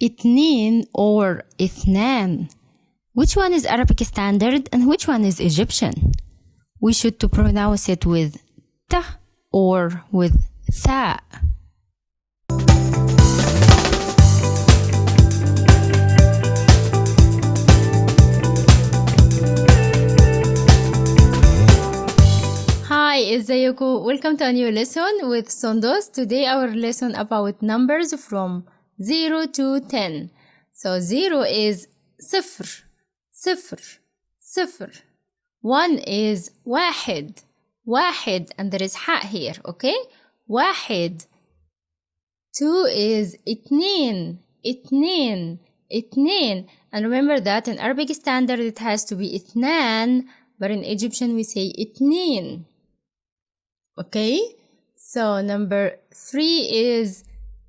إتنين or إثنان. Which one is Arabic standard and which one is Egyptian? We should to pronounce it with th or with tha. Hi, ازيكم? Welcome to a new lesson with Sondos. Today our lesson about numbers from 0 to 10. So 0 is صفر صفر صفر. 1 is واحد واحد and there is حاء here, okay? واحد. 2 is إتنين إتنين إتنين. And remember that in Arabic standard it has to be إثنان, but in Egyptian we say إتنين. Okay? So number 3 is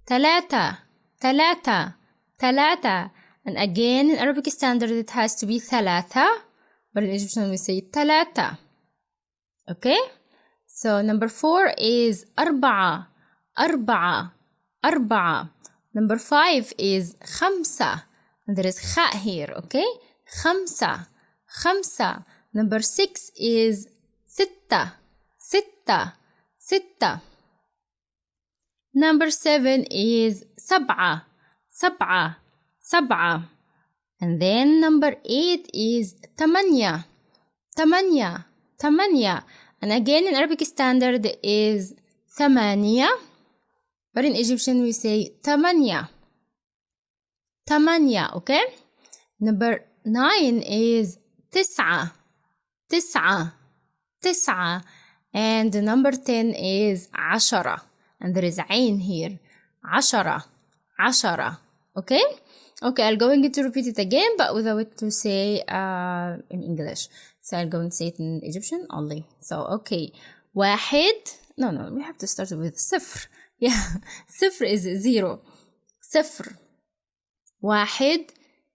تلاتة تلاتة تلاتة. And again in Arabic standard it has to be ثلاثة, but in Egyptian we say تلاتة. Okay? So number 4 is أربعة أربعة أربعة. Number 5 is خمسة, and there is خاء here, okay? خمسة خمسة. Number 6 is ستة ستة ستة. Number 7 is سبعة سبعة سبعة. And then number 8 is تمانية تمانية تمانية. And again in Arabic standard is ثمانية, but in Egyptian we say تمانية تمانية, okay? Number 9 is تسعة تسعة تسعة. And the number 10 is عشرة, and there is عين here. عشرة عشرة. Okay? Okay, I'll going to repeat it again, but without to say in English. So I'll go and say it in Egyptian only. So, okay. واحد. No, we have to start with صفر. Yeah, صفر is 0. صفر. واحد.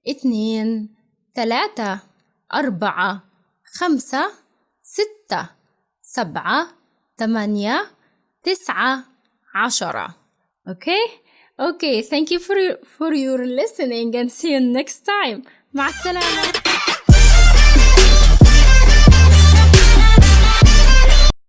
إتنين. ثلاثة. أربعة. خمسة. ستة. سبعة. تمانية. تسعة. عشرة. Okay, thank you for your listening and see you next time. مع السلامة.